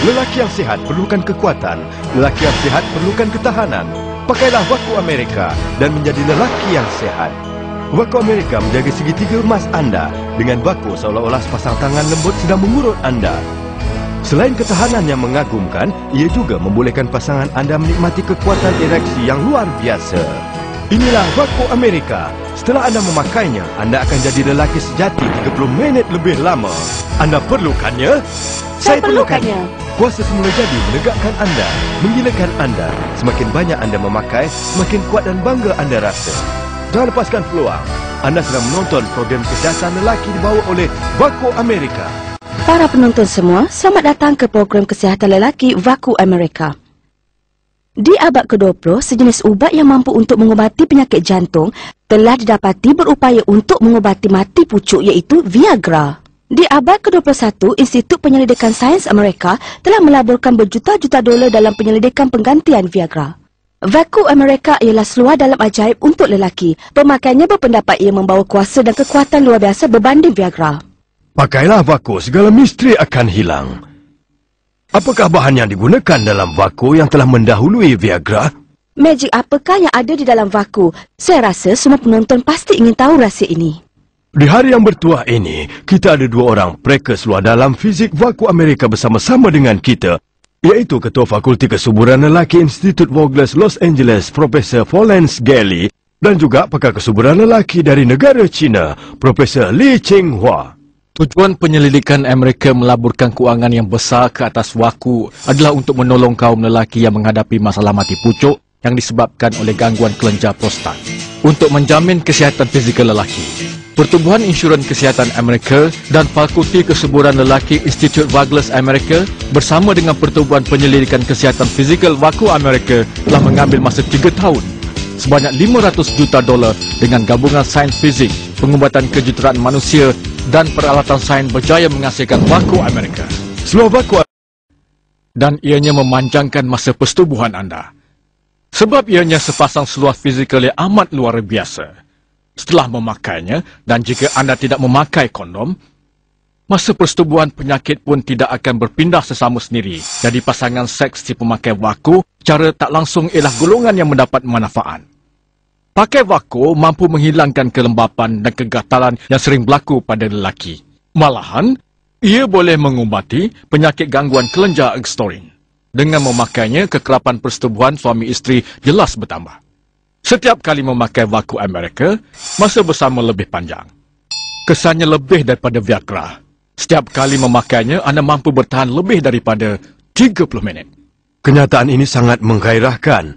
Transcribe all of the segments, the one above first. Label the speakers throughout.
Speaker 1: Lelaki yang sehat perlukan kekuatan. Lelaki yang sehat perlukan ketahanan. Pakailah Waku Amerika dan menjadi lelaki yang sehat. Waku Amerika menjaga segitiga emas anda. Dengan Waku seolah-olah sepasang tangan lembut sedang mengurut anda. Selain ketahanan yang mengagumkan, ia juga membolehkan pasangan anda menikmati kekuatan ereksi yang luar biasa. Inilah Waku Amerika. Setelah anda memakainya, anda akan jadi lelaki sejati 30 minit lebih lama. Anda perlukannya?
Speaker 2: Saya perlukannya.
Speaker 1: Kuasa semula jadi menegakkan anda, menggilakan anda. Semakin banyak anda memakai, semakin kuat dan bangga anda rasa. Jangan lepaskan peluang. Anda sedang menonton program kesihatan lelaki dibawa oleh Waku Amerika.
Speaker 2: Para penonton semua, selamat datang ke program kesihatan lelaki Waku Amerika. Di abad ke-20, sejenis ubat yang mampu untuk mengubati penyakit jantung telah didapati berupaya untuk mengubati mati pucuk, iaitu Viagra. Di abad ke-21, Institut Penyelidikan Sains Amerika telah melaburkan berjuta-juta dolar dalam penyelidikan penggantian Viagra. Waku Amerika ialah seluar dalam ajaib untuk lelaki. Pemakaiannya berpendapat ia membawa kuasa dan kekuatan luar biasa berbanding Viagra.
Speaker 1: Pakailah Waku, segala misteri akan hilang. Apakah bahan yang digunakan dalam Waku yang telah mendahului Viagra?
Speaker 2: Magic apakah yang ada di dalam Waku? Saya rasa semua penonton pasti ingin tahu rahsia ini.
Speaker 1: Di hari yang bertuah ini, kita ada dua orang prekas luar dalam fizik Waku Amerika bersama-sama dengan kita, iaitu Ketua Fakulti Kesuburan Lelaki Institut Vogler Los Angeles, Profesor Florence Gelly, dan juga pakar kesuburan lelaki dari negara China, Profesor Li Qinghua.
Speaker 3: Tujuan penyelidikan Amerika melaburkan kewangan yang besar ke atas Waku adalah untuk menolong kaum lelaki yang menghadapi masalah mati pucuk yang disebabkan oleh gangguan kelenjar prostat, untuk menjamin kesihatan fizikal lelaki. Pertubuhan Insuran Kesihatan Amerika dan Fakulti Kesuburan Lelaki Institut Vogler Amerika bersama dengan Pertubuhan Penyelidikan Kesihatan Fizikal Waku Amerika telah mengambil masa 3 tahun sebanyak $500 juta dengan gabungan sains fizik, pengubatan kejuruteraan manusia dan peralatan sains berjaya menghasilkan Waku Amerika.
Speaker 1: Seluar Waku
Speaker 3: dan ianya memanjangkan masa persetubuhan anda. Sebab ianya sepasang seluar fizikal yang amat luar biasa. Setelah memakainya, dan jika anda tidak memakai kondom, masa persetubuhan penyakit pun tidak akan berpindah sesama sendiri. Jadi pasangan seks si pemakai Waku cara tak langsung ialah golongan yang mendapat manfaat. Pakai Waku mampu menghilangkan kelembapan dan kegatalan yang sering berlaku pada lelaki. Malahan, ia boleh mengubati penyakit gangguan kelenjar ekstorin. Dengan memakainya, kekerapan persetubuhan suami isteri jelas bertambah. Setiap kali memakai Waku Amerika, masa bersama lebih panjang. Kesannya lebih daripada Viagra. Setiap kali memakainya, anda mampu bertahan lebih daripada 30 minit.
Speaker 1: Kenyataan ini sangat menggairahkan.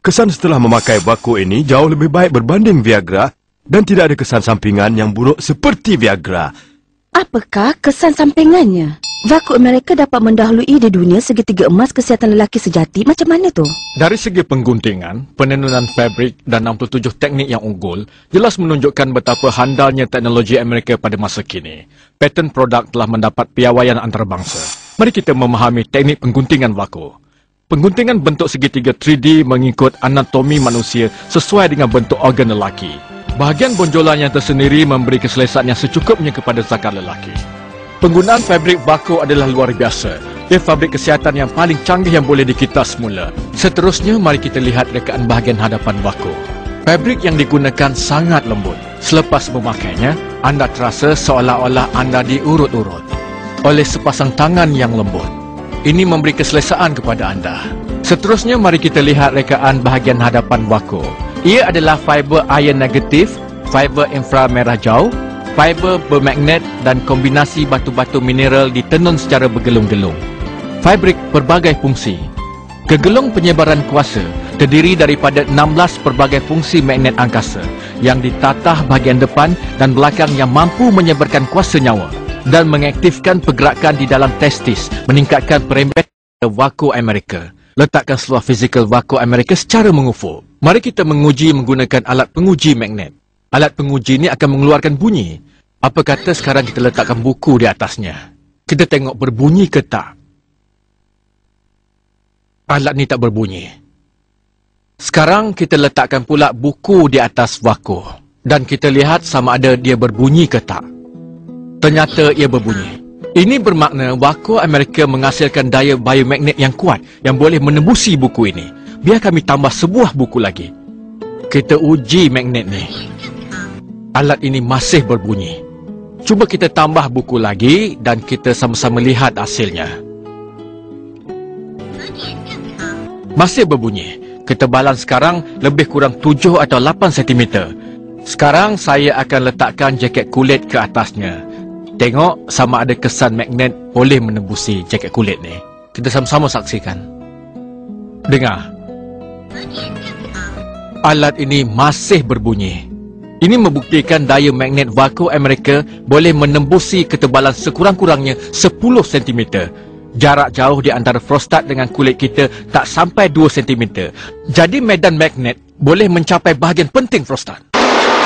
Speaker 1: Kesan setelah memakai Waku ini jauh lebih baik berbanding Viagra dan tidak ada kesan sampingan yang buruk seperti Viagra.
Speaker 2: Apakah kesan sampingannya? Waku Amerika dapat mendahului di dunia segitiga emas kesihatan lelaki sejati. Macam mana tu?
Speaker 3: Dari segi pengguntingan, penenunan fabrik dan 67 teknik yang unggul jelas menunjukkan betapa handalnya teknologi Amerika pada masa kini. Paten produk telah mendapat piawaian antarabangsa. Mari kita memahami teknik pengguntingan Waku. Pengguntingan bentuk segitiga 3D mengikut anatomi manusia sesuai dengan bentuk organ lelaki. Bahagian bonjolan yang tersendiri memberi keselesaan yang secukupnya kepada zakat lelaki. Penggunaan fabrik Waku adalah luar biasa. Ia fabrik kesihatan yang paling canggih yang boleh dikita semula. Seterusnya, mari kita lihat rekaan bahagian hadapan Waku. Fabrik yang digunakan sangat lembut. Selepas memakainya, anda terasa seolah-olah anda diurut-urut oleh sepasang tangan yang lembut. Ini memberi keselesaan kepada anda. Seterusnya, mari kita lihat rekaan bahagian hadapan Waku. Ia adalah fiber ion negatif, fiber inframerah jauh, fiber bermagnet dan kombinasi batu-batu mineral ditenun secara bergelung-gelung. Fabrik berbagai fungsi. Kegelung penyebaran kuasa terdiri daripada 16 pelbagai fungsi magnet angkasa yang ditatah bahagian depan dan belakang yang mampu menyebarkan kuasa nyawa dan mengaktifkan pergerakan di dalam testis, meningkatkan perempuan Waku Amerika. Letakkan seluar fizikal Waku Amerika secara mengufuk. Mari kita menguji menggunakan alat penguji magnet. Alat penguji ini akan mengeluarkan bunyi. Apa kata sekarang kita letakkan buku di atasnya? Kita tengok berbunyi ke tak? Alat ni tak berbunyi. Sekarang kita letakkan pula buku di atas Waku. Dan kita lihat sama ada dia berbunyi ke tak. Ternyata ia berbunyi. Ini bermakna Waku Amerika menghasilkan daya biomagnet yang kuat yang boleh menembusi buku ini. Biar kami tambah sebuah buku lagi. Kita uji magnet ni. Alat ini masih berbunyi. Cuba kita tambah buku lagi dan kita sama-sama lihat hasilnya. Masih berbunyi. Ketebalan sekarang lebih kurang 7 atau 8 cm. Sekarang saya akan letakkan jaket kulit ke atasnya. Tengok sama ada kesan magnet boleh menembusi jaket kulit ni. Kita sama-sama saksikan. Dengar. Alat ini masih berbunyi. Ini membuktikan daya magnet Waku Amerika boleh menembusi ketebalan sekurang-kurangnya 10 cm. Jarak jauh di antara prostat dengan kulit kita tak sampai 2 cm. Jadi medan magnet boleh mencapai bahagian penting prostat.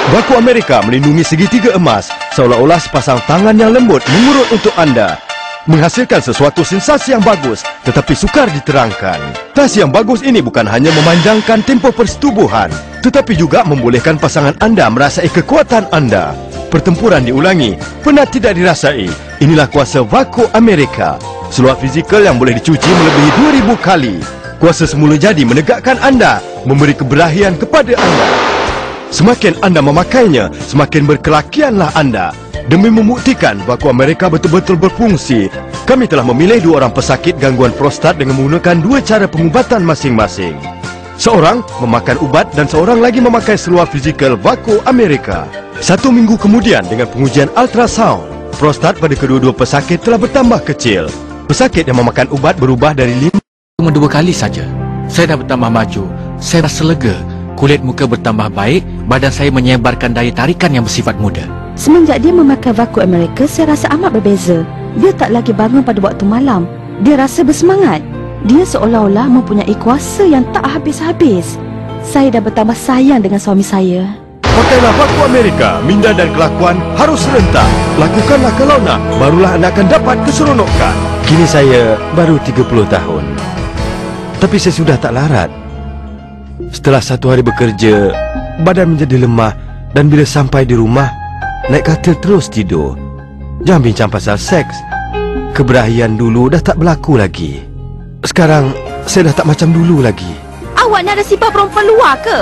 Speaker 1: Waku Amerika melindungi segitiga emas seolah-olah sepasang tangan yang lembut mengurut untuk anda. Menghasilkan sesuatu sensasi yang bagus tetapi sukar diterangkan. Tas yang bagus ini bukan hanya memanjangkan tempoh persetubuhan tetapi juga membolehkan pasangan anda merasai kekuatan anda. Pertempuran diulangi, penat tidak dirasai. Inilah kuasa Waku Amerika. Seluar fizikal yang boleh dicuci melebihi 2000 kali. Kuasa semula jadi menegakkan anda, memberi keberahian kepada anda. Semakin anda memakainya, semakin berkelakianlah anda. Demi membuktikan Waku Amerika betul-betul berfungsi, kami telah memilih 2 orang pesakit gangguan prostat dengan menggunakan 2 cara pengubatan masing-masing. Seorang memakan ubat dan seorang lagi memakai seluar fizikal Waku Amerika. 1 minggu kemudian dengan pengujian ultrasound, prostat pada kedua-dua pesakit telah bertambah kecil. Pesakit yang memakan ubat berubah dari 5
Speaker 3: Cuma 2 kali saja. Saya dah bertambah maju. Saya rasa lega. Kulit muka bertambah baik, badan saya menyebarkan daya tarikan yang bersifat muda.
Speaker 2: Semenjak dia memakai Waku Amerika, saya rasa amat berbeza. Dia tak lagi bangun pada waktu malam. Dia rasa bersemangat. Dia seolah-olah mempunyai kuasa yang tak habis-habis. Saya dah bertambah sayang dengan suami saya.
Speaker 1: Pakailah Waku Amerika, minda dan kelakuan harus serentak. Lakukanlah kalau nak, barulah anda akan dapat keseronokan. Kini saya baru 30 tahun. Tapi saya sudah tak larat. Setelah 1 hari bekerja, badan menjadi lemah dan bila sampai di rumah, naik katil terus tidur. Jangan bincang pasal seks. Keberahian dulu dah tak berlaku lagi. Sekarang, saya dah tak macam dulu lagi.
Speaker 2: Awak ni ada sifat perempuan luar ke?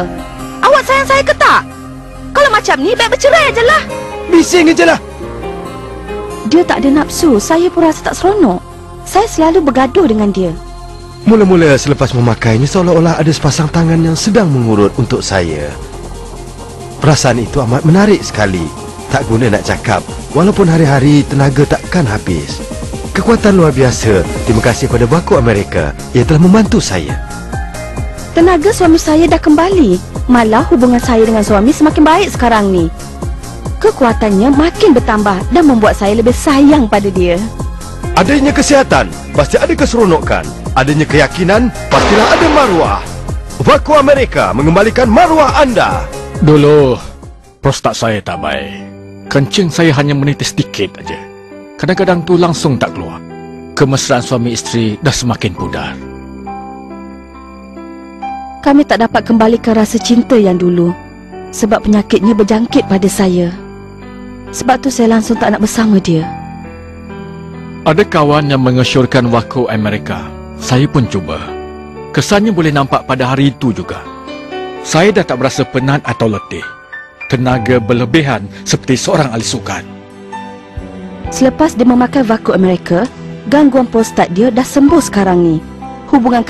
Speaker 2: Awak sayang saya ke tak? Kalau macam ni, baik bercerai je lah.
Speaker 1: Bising je lah.
Speaker 2: Dia tak ada nafsu, saya pun rasa tak seronok. Saya selalu bergaduh dengan dia.
Speaker 1: Mula-mula selepas memakainya seolah-olah ada sepasang tangan yang sedang mengurut untuk saya. Perasaan itu amat menarik sekali. Tak guna nak cakap, walaupun hari-hari tenaga takkan habis. Kekuatan luar biasa. Terima kasih kepada Waku Amerika. Ia telah membantu saya.
Speaker 2: Tenaga suami saya dah kembali. Malah hubungan saya dengan suami semakin baik sekarang ni. Kekuatannya makin bertambah dan membuat saya lebih sayang pada dia.
Speaker 1: Adanya kesihatan, pasti ada keseronokan. Adanya keyakinan, pastilah ada maruah. Waku Amerika mengembalikan maruah anda.
Speaker 3: Dulu, prostat saya tak baik. Kencing saya hanya menitis sedikit aja. Kadang-kadang tu langsung tak keluar. Kemesraan suami isteri dah semakin pudar.
Speaker 2: Kami tak dapat kembalikan rasa cinta yang dulu. Sebab penyakitnya berjangkit pada saya. Sebab tu saya langsung tak nak bersama dia.
Speaker 3: Ada kawan yang mengesyorkan Waku Amerika. Saya pun cuba. Kesannya boleh nampak pada hari itu juga. Saya dah tak berasa penat atau letih. Tenaga berlebihan seperti seorang ahli sukan.
Speaker 2: Selepas dia memakai Waku Amerika, gangguan prostat dia dah sembuh sekarang ni. Hubungan